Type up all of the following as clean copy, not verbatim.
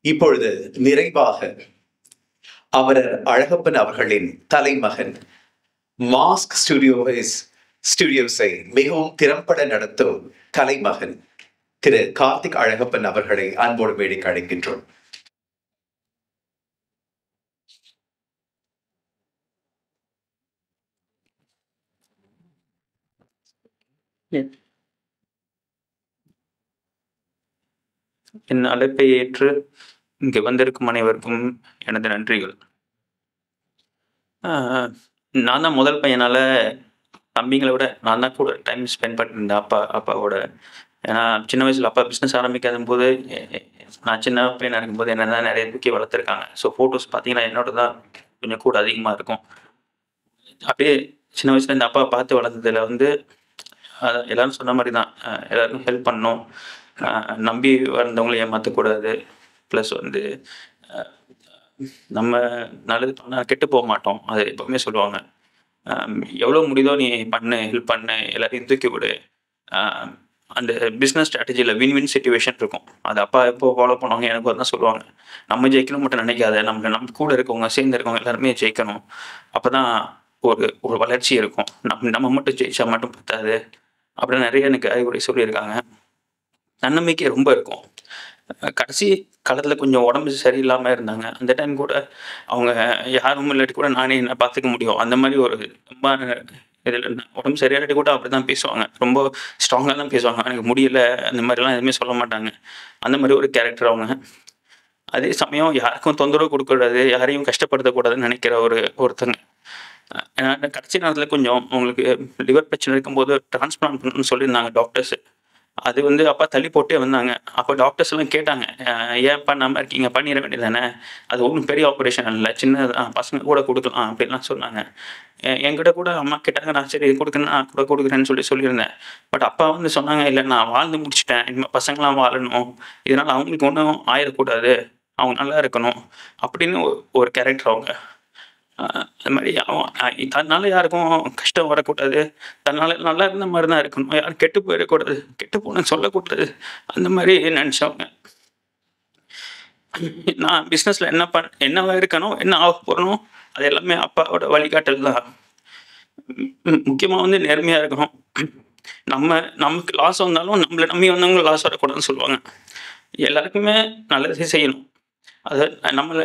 இப்பொழுது நிறைவாக அமரர் அழகப்பன் அவர்களின் தலைமகன் மாஸ்க் ஸ்டுடியோஸை மிகவும் திறம்பட நடத்தும் கலைமகன் திரு கார்த்திக் அழகப்பன் அவர்களை அன்போடு மேடைக்கு அழைக்கின்றோம். என் அழைப்பை ஏற்று இங்கு வந்திருக்கும் அனைவருக்கும் எனது நன்றிகள். நான் தான் முதல் பையனால தம்பிங்களை விட நான் தான் கூட டைம் ஸ்பெண்ட் பண்ணியிருந்தேன் அப்பாவோட. ஏன்னா சின்ன வயசுல அப்பா பிஸ்னஸ் ஆரம்பிக்காத போது நான் சின்ன பையனாக இருக்கும்போது என்ன தான் நிறைய தூக்கி வளர்த்துருக்காங்க. ஸோ ஃபோட்டோஸ் பார்த்தீங்கன்னா என்னோட தான் கொஞ்சம் கூட அதிகமாக இருக்கும். அப்படியே சின்ன வயசுல இந்த அப்பா பார்த்து வளர்ந்ததுல வந்து எல்லாரும் சொன்ன மாதிரி தான், எல்லாருக்கும் ஹெல்ப் பண்ணணும், நம்பி வந்தவங்களும் ஏமாற்றக்கூடாது. ப்ளஸ் வந்து நம்ம நல்லது பண்ணால் கெட்டு போக மாட்டோம், அது எப்பவுமே சொல்லுவாங்க. எவ்வளோ முடியுதோ நீ பண்ணு, ஹெல்ப் பண்ணு, எல்லாத்தையும் தூக்கி விடு. அந்த பிஸ்னஸ் ஸ்ட்ராட்டஜியில் வின் சிச்சுவேஷன் இருக்கும். அது அப்பா எப்போ ஃபாலோ பண்ணுவாங்க எனக்கு தான் சொல்லுவாங்க. நம்ம ஜெயிக்கணும் மட்டும் நினைக்காத, நம்ம கூட இருக்கவங்க சேர்ந்து இருக்கவங்க எல்லாருமே ஜெயிக்கணும். அப்போ தான் ஒரு வளர்ச்சி இருக்கும். நம்ம மட்டும் ஜெயிச்சா மட்டும் பத்தாது அப்படின்னு நிறைய எனக்கு அறிவுரை சொல்லியிருக்காங்க. தன்னம்பிக்கை ரொம்ப இருக்கும். கடைசி காலத்தில் கொஞ்சம் உடம்பு சரியில்லாமல் இருந்தாங்க. அந்த டைம் கூட அவங்க யாரும் இல்லாட்டி கூட நானே என்ன பார்த்துக்க முடியும், அந்த மாதிரி ஒரு ரொம்ப இதில் உடம்பு சரியாட்டி கூட அப்படி தான் பேசுவாங்க. ரொம்ப ஸ்ட்ராங்காக தான் பேசுவாங்க. எனக்கு முடியல அந்த மாதிரிலாம் எதுவுமே சொல்ல மாட்டாங்க. அந்த மாதிரி ஒரு கேரக்டர் அவங்க. அதே சமயம் யாருக்கும் தொந்தரவு கொடுக்கக்கூடாது, யாரையும் கஷ்டப்படுத்தக்கூடாதுன்னு நினைக்கிற ஒருத்தங்க. ஏன்னா கடைசி நேரத்தில் கொஞ்சம் அவங்களுக்கு லிவர் பிரச்சனை இருக்கும்போது டிரான்ஸ்பிளான்ட் பண்ணணும்னு சொல்லியிருந்தாங்க டாக்டர்ஸ். அது வந்து அப்பா தள்ளி போட்டே வந்தாங்க. அப்போ டாக்டர்ஸ் எல்லாம் கேட்டாங்க, ஏன் பண்ணாமல் இருக்கீங்க, பண்ணிட வேண்டியதானே, அது ஒன்றும் பெரிய ஆப்ரேஷன் இல்லை, சின்ன பசங்க கூட கொடுக்கலாம் அப்படின்லாம் சொன்னாங்க. என்கிட்ட கூட அம்மா கேட்டாங்க, நான் சரி கொடுக்குறேன், நான் கூட கொடுக்குறேன்னு சொல்லியிருந்தேன். பட் அப்பா வந்து சொன்னாங்க, இல்லை நான் வாழ்ந்து முடிச்சிட்டேன், இனிமேல் பசங்களாம் வாழணும், இதனால் அவங்களுக்கு ஒன்றும் ஆயிடக்கூடாது, அவங்க நல்லா இருக்கணும் அப்படின்னு ஒரு கேரக்டர் அவங்க. அது மாதிரி தன்னால் யாருக்கும் கஷ்டம் வரக்கூடாது, தன்னால் நல்லா இருந்த மாதிரி தான் இருக்கணும், யாரும் கெட்டு போயிடக்கூடாது, கெட்டு போகணுன்னு சொல்லக்கூடாது, அந்த மாதிரி நினச்சவங்க. நான் பிஸ்னஸில் என்னவா இருக்கணும், என்ன ஆக போகிறணும், அது எல்லாமே அப்பாவோட வழிகாட்டல் தான். முக்கியமாக வந்து நேர்மையாக இருக்கணும். நமக்கு லாஸ் வந்தாலும் நம்மளை நம்பி வந்தவங்க லாஸ் வரக்கூடாதுன்னு சொல்லுவாங்க. எல்லாருக்குமே நல்லதே செய்யணும். அது நம்மளை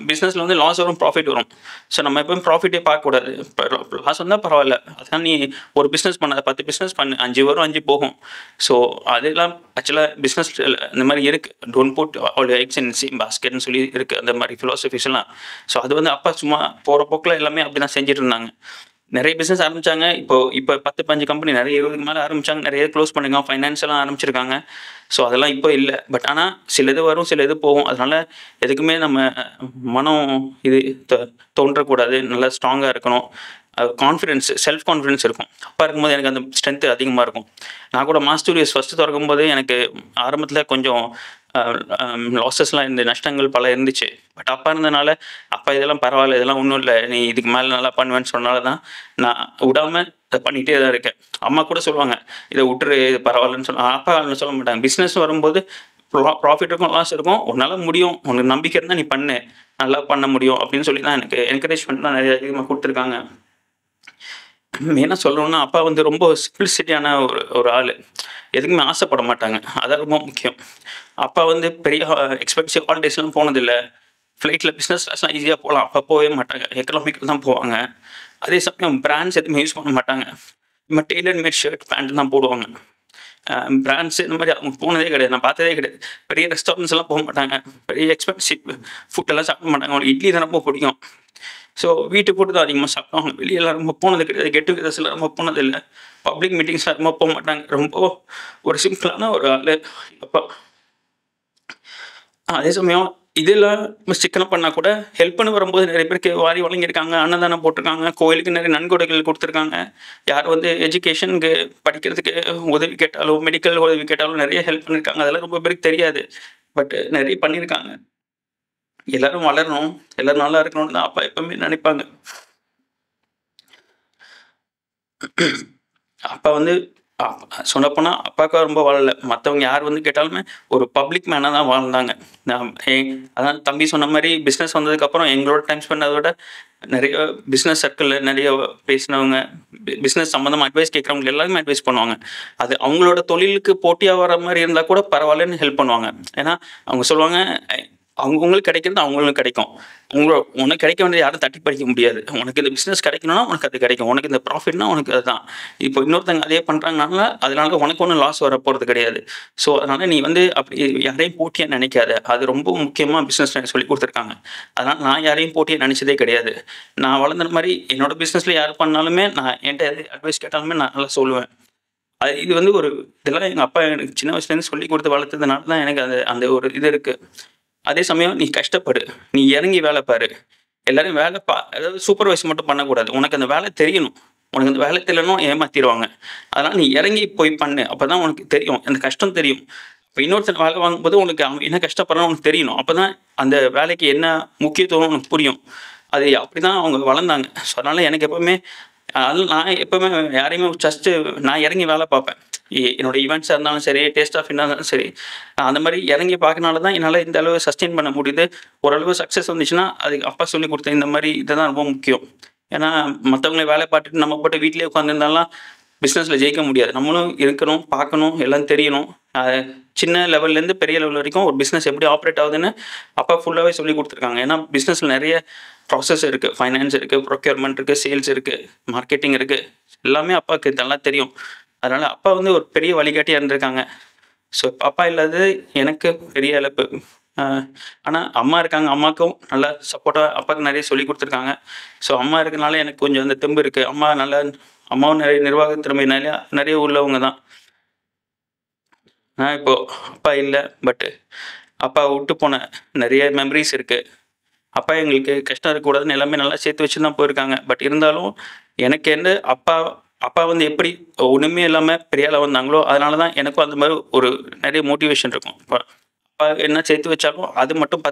பிஸ்னஸில் வந்து லாஸ் வரும், ப்ராஃபிட் வரும். ஸோ நம்ம எப்பவும் ப்ராஃபிட்டே பார்க்கக்கூடாது. இப்போ லாஸ் வந்தால் பரவாயில்ல, அதான் நீ ஒரு பிஸ்னஸ் பண்ண 10 பிஸ்னஸ் பண்ணு, 5 வரும் 5 போகும். ஸோ அதெல்லாம் ஆக்சுவலாக பிஸ்னஸ் இந்த மாதிரி இருக்குது. Don't put all eggs in same பாஸ்கெட்னு சொல்லி இருக்குது, அந்த மாதிரி ஃபிலாசபிஸ்லாம். ஸோ அது வந்து அப்பா சும்மா போகிற போக்கில் எல்லாமே அப்படி தான் செஞ்சுட்டு இருந்தாங்க. நிறைய பிஸ்னஸ் ஆரம்பித்தாங்க. இப்போ 10-15 கம்பெனி, நிறைய 20க்கு மேலே ஆரம்பித்தாங்க, நிறைய க்ளோஸ் பண்ணிருக்காங்க, ஃபைனான்ஸெல்லாம் ஆரம்பிச்சிருக்காங்க. ஸோ அதெல்லாம் இப்போ இல்லை. பட் ஆனால் சில இது வரும், சில இது போகும். அதனால் எதுக்குமே நம்ம மனம் இது தோன்றக்கூடாது, நல்லா ஸ்ட்ராங்காக இருக்கணும். கான்ஃபிடென்ஸ், செல்ஃப் கான்ஃபிடென்ஸ் இருக்கும். அப்பா இருக்கும்போது எனக்கு அந்த ஸ்ட்ரென்த்து அதிகமாக இருக்கும். நான் கூட மாஸ்க் ஸ்டுடியோஸ் ஃபஸ்ட்டு திறக்கும்போது எனக்கு ஆரம்பத்தில் கொஞ்சம் லாஸஸ்லாம் இருந்து நஷ்டங்கள் பல இருந்துச்சு. பட் அப்பா இருந்தனால, அப்பா இதெல்லாம் பரவாயில்ல, இதெல்லாம் ஒன்றும் இல்லை, நீ இதுக்கு மேலே நல்லா பண்ணுவேன்னு சொன்னால தான் நான் விடாமல் இதை பண்ணிகிட்டே தான் இருக்கேன். அம்மா கூட சொல்லுவாங்க, இதை விட்டுரு, இது பரவாயில்லன்னு சொல்லுவாங்க. அப்பா சொல்ல மாட்டாங்க. பிஸ்னஸ் வரும்போது ப்ராஃபிட் இருக்கும், லாஸ் இருக்கும், உன்னால் முடியும், உனக்கு நம்பிக்கை இருந்தால் நீ பண்ணு, நல்லா பண்ண முடியும் அப்படின்னு சொல்லி தான் எனக்கு என்கரேஜ்மெண்ட்லாம் நிறைய அதிகமாக கொடுத்துருக்காங்க. மெயினாக சொல்லணும்னா அப்பா வந்து ரொம்ப சிம்பிளிசிட்டியான ஒரு ஆள். எதுக்குமே ஆசைப்பட மாட்டாங்க, அதான் ரொம்ப முக்கியம். அப்பா வந்து பெரிய எக்ஸ்பென்சிவ் ஹாலிடேஸ்லாம் போனதில்லை. ஃப்ளைட்டில் பிஸ்னஸ் கிளாஸ்லாம் ஈஸியாக போகலாம், அப்பா போகவே மாட்டாங்க, எக்கனாமிக்கில் தான் போவாங்க. அதே சமயம் பிராண்ட்ஸ் எதுவுமே யூஸ் பண்ண மாட்டாங்க. நம்ம டெய்லர் மேட் ஷர்ட் பேண்ட் தான் போடுவாங்க. பிராண்ட்ஸ் இந்த மாதிரி அவங்க போனதே கிடையாது, நான் பார்த்ததே கிடையாது. பெரிய ரெஸ்டாரண்ட்ஸ் எல்லாம் போக மாட்டாங்க, பெரிய எக்ஸ்பென்சிவ் ஃபுட்டெல்லாம் சாப்பிட மாட்டாங்க. அவங்களுக்கு இட்லி தான் ரொம்ப பிடிக்கும். ஸோ வீட்டு போட்டு தான் அதிகமாக சாப்பிடுவாங்க. வெளியெல்லாம் ரொம்ப போனது கிடையாது. கெட் டுகெதர்ஸ்லாம் ரொம்ப போனது இல்லை. பப்ளிக் மீட்டிங்ஸ்லாம் ரொம்ப போக மாட்டாங்க. ரொம்ப ஒரு சிம்பிளான ஒரு ஆள் அப்பா. அதே சமயம் இதெல்லாம் சிக்கனம் பண்ணால் கூட ஹெல்ப் பண்ண வரும்போது நிறைய பேருக்கு வாரி வழங்கியிருக்காங்க, அன்னதானம் போட்டிருக்காங்க, கோயிலுக்கு நிறைய நன்கொடைகள் கொடுத்துருக்காங்க. யார் வந்து எஜுகேஷனுக்கு படிக்கிறதுக்கு உதவி கேட்டாலும், மெடிக்கல் உதவி கேட்டாலும் நிறைய ஹெல்ப் பண்ணியிருக்காங்க. அதெல்லாம் ரொம்ப பேருக்கு தெரியாது, பட் நிறைய பண்ணியிருக்காங்க. எல்லாரும் வளரணும், எல்லாரும் நல்லா இருக்கணும்னு தான் அப்பா எப்பவுமே நினைப்பாங்க. அப்பா வந்து சொல்லப்போனால் அப்பாவுக்காக ரொம்ப வாழலை. மற்றவங்க யார் வந்து கேட்டாலுமே ஒரு பப்ளிக் மேனாக தான் வாழ்ந்தாங்க. அதான் தம்பி சொன்ன மாதிரி பிஸ்னஸ் வந்ததுக்கப்புறம் எங்களோட டைம் ஸ்பெண்ட் அதை விட நிறைய பிஸ்னஸ் சர்க்கிளில் நிறைய பேசினவங்க, பிஸ்னஸ் சம்மந்தமாக அட்வைஸ் கேட்குறவங்க எல்லாருமே அட்வைஸ் பண்ணுவாங்க. அது அவங்களோட தொழிலுக்கு போட்டியாக வர மாதிரி இருந்தால் கூட பரவாயில்லன்னு ஹெல்ப் பண்ணுவாங்க. ஏன்னா அவங்க சொல்லுவாங்க, அவங்களுக்கு கிடைக்கிறது அவங்களுக்கு கிடைக்கும். உனக்கு கிடைக்க வேண்டியது யாரும் தட்டி பறிக்க முடியாது. உனக்கு இந்த பிஸ்னஸ் கிடைக்கணும்னா உனக்கு அது கிடைக்கும். உனக்கு இந்த ப்ராஃபிட்னா உனக்கு அதுதான். இப்போ இன்னொருத்தங்க அதே பண்ணுறாங்கனால அதனால உனக்கு ஒன்றும் லாஸ் வர போகிறது கிடையாது. ஸோ அதனால் நீ வந்து அப்படி யாரையும் போட்டியாக நினைக்காத. அது ரொம்ப முக்கியமாக பிஸ்னஸ் எனக்கு சொல்லி கொடுத்துருக்காங்க. அதனால் நான் யாரையும் போட்டியாக நினச்சதே கிடையாது. நான் வளர்ந்த மாதிரி என்னோட பிஸ்னஸில் யார் பண்ணாலுமே நான் என்கிட்ட எது அட்வைஸ் கேட்டாலுமே நான் நல்லா சொல்லுவேன். இது வந்து ஒரு இதெல்லாம் எங்கள் அப்பா எனக்கு சின்ன வயசுலேருந்து சொல்லி கொடுத்து வளர்த்ததுனால தான் எனக்கு அந்த ஒரு இது இருக்குது. அதே சமயம் நீ கஷ்டப்படு, நீ இறங்கி வேலை பாரு. எல்லாரும் அதாவது சூப்பர்வைஸ் மட்டும் பண்ணக்கூடாது. உனக்கு அந்த வேலை தெரியணும். உனக்கு அந்த வேலை தெரியலன்னா ஏமாத்திடுவாங்க. அதனால் நீ இறங்கி போய் பண்ணு. அப்போ தான் உனக்கு தெரியும், அந்த கஷ்டம் தெரியும். இப்போ இன்னொருத்தர் வேலை வாங்கும்போது உனக்கு அவன் என்ன கஷ்டப்படுறான்னு உனக்கு தெரியணும். அப்போ தான் அந்த வேலைக்கு என்ன முக்கியத்துவம் உனக்கு புரியும். அது அப்படி தான் அவங்க வளர்ந்தாங்க. ஸோ அதனால் எனக்கு எப்போவுமே அதில் நான் எப்போவுமே யாரையுமே ஜஸ்ட்டு நான் இறங்கி வேலை பார்ப்பேன். என்னோட ஈவெண்ட்ஸாக இருந்தாலும் சரி, டேஸ்ட் ஆஃப் இன்னாக இருந்தாலும் சரி, அந்த மாதிரி இறங்கி பார்க்கனால தான் என்னால் இந்த அளவு சஸ்டெயின் பண்ண முடியுது. ஓரளவு சக்ஸஸ் வந்துச்சுன்னா அதுக்கு அப்பா சொல்லி கொடுத்த இந்த மாதிரி இதை தான் ரொம்ப முக்கியம். ஏன்னா மற்றவங்களை வேலை பார்த்துட்டு நம்ம போட்டு வீட்டிலே உட்காந்துருந்தாலாம் பிஸ்னஸில் ஜெயிக்க முடியாது. நம்மளும் இருக்கணும், பார்க்கணும், எல்லாம் தெரியணும். சின்ன லெவல்லேருந்து பெரிய லெவல் வரைக்கும் ஒரு பிஸ்னஸ் எப்படி ஆப்ரேட் ஆகுதுன்னு அப்பா ஃபுல்லாகவே சொல்லி கொடுத்துருக்காங்க. ஏன்னா பிஸ்னஸில் நிறைய ப்ராசஸ் இருக்குது. ஃபைனான்ஸ் இருக்குது, ப்ரொக்யூர்மெண்ட் இருக்குது, சேல்ஸ் இருக்குது, மார்க்கெட்டிங் இருக்குது. எல்லாமே அப்பாவுக்கு நல்லா தெரியும். அதனால் அப்பா வந்து ஒரு பெரிய வழிகாட்டியாக இருந்திருக்காங்க. ஸோ அப்பா இல்லாதது எனக்கு பெரிய இழப்பு. ஆனால் அம்மா இருக்காங்க. அம்மாவுக்கும் நல்லா சப்போர்ட்டாக அப்பாவுக்கு நிறைய சொல்லி கொடுத்துருக்காங்க. ஸோ அம்மா இருக்கனால எனக்கு கொஞ்சம் அந்த தெம்பு இருக்குது. அம்மாவும் நிறைய நிர்வாக திறமை நிறைய உள்ளவங்க தான். நான் இப்போது அப்பா இல்லை, பட்டு அப்பா விட்டு போன நிறைய மெமரிஸ் இருக்குது. அப்பா எங்களுக்கு கஷ்டம் இருக்கக்கூடாதுன்னு எல்லாமே நல்லா சேர்த்து வச்சு தான் போயிருக்காங்க. பட் இருந்தாலும் எனக்கு என்ன அப்பா வந்து எப்படி ஒன்றுமே இல்லாமல் பெரிய ஆளாக வந்தாங்களோ, அதனால தான் எனக்கும் அந்த மாதிரி ஒரு நிறைய மோட்டிவேஷன் இருக்கும். அப்பா என்ன சேர்த்து வச்சாலும் அது மட்டும்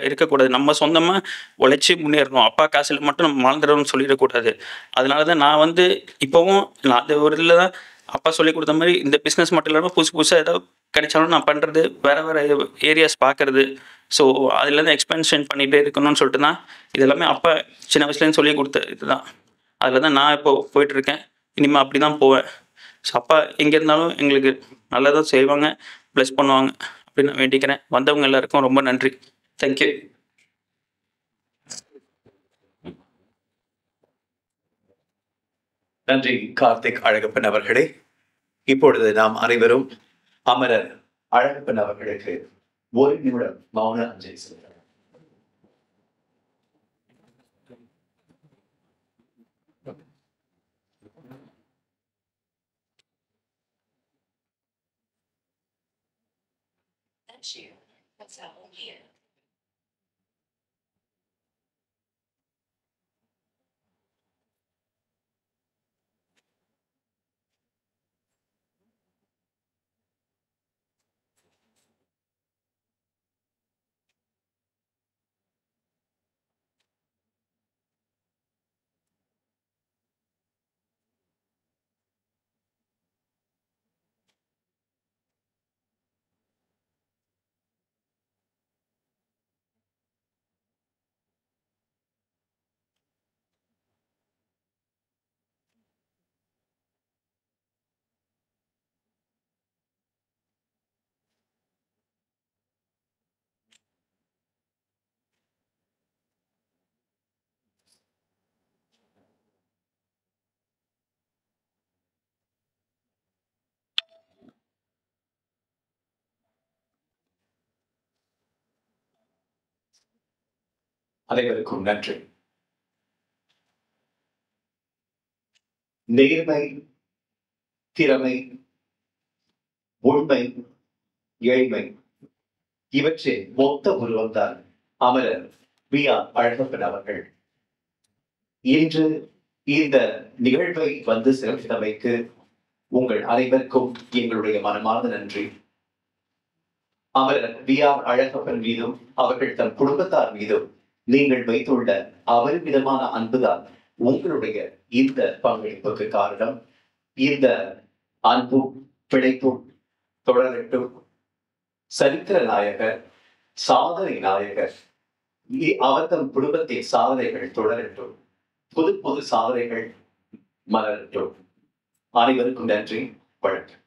இருக்கக்கூடாது. நம்ம சொந்தமாக உழைச்சி முன்னேறணும். அப்பா காசில் மட்டும் நம்ம வாழ்ந்துடணும்னு சொல்லிடக்கூடாது. அதனால தான் நான் வந்து இப்போவும் நான் அது ஒரு இதில் தான் அப்பா சொல்லி கொடுத்த மாதிரி இந்த பிஸ்னஸ் மட்டும் இல்லாமல் புதுசாக ஏதாவது கிடைச்சாலும் நான் பண்ணுறது, வேறு ஏரியாஸ் பார்க்குறது. ஸோ அதுலேருந்து எக்ஸ்பென்ஷன் பண்ணிகிட்டே இருக்கணும்னு சொல்லிட்டு தான் இதெல்லாமே அப்பா சின்ன வயசுலேருந்து சொல்லி கொடுத்த இதுதான். அதில் தான் நான் இப்போது போயிட்டுருக்கேன். இனிமேல் அப்படி தான் போவேன். ஸோ அப்பா எங்கே இருந்தாலும் எங்களுக்கு நல்லதாக செய்வாங்க, ப்ளஸ் பண்ணுவாங்க அப்படின்னு நான் வேண்டிக்கிறேன். வந்தவங்க எல்லாருக்கும் ரொம்ப நன்றி. தேங்க்யூ. நன்றி கார்த்திக் அழகப்பன் அவர்களே. இப்பொழுது நாம் அனைவரும் அமரர் அழகப்பன் அவர்களுக்கு 1 நிமிடம் மௌன அஞ்சலி செலுத்தலாம். That's you. That's how old you. அனைவருக்கும் நன்றி. நேர்மை, திறமை, உண்மை, எளிமை இவற்றின் மொத்த உருவம்தான் அமரர் வி.ஆர். அழகப்பன் அவர்கள். இன்று இந்த நிகழ்வை வந்து சிறப்பித்தமைக்கு உங்கள் அனைவருக்கும் எங்களுடைய மனமார்ந்த நன்றி. அமரர் வி.ஆர். அழகப்பன் மீதும் அவர்கள் தம் குடும்பத்தார் மீதும் நீங்கள் வைத்துள்ள அபரிமிதமான அன்புதான் உங்களுடைய இந்த பங்களிப்புக்கு காரணம். இந்த அன்பும் பிழைப்பும் தொடரட்டும். சரித்திர நாயகர், சாதனை நாயகர், அவர் தம் குடும்பத்தின் சாதனைகள் தொடரட்டும். புது புது சாதனைகள் மலரட்டும். அனைவருக்கும் நன்றி. வணக்கம்.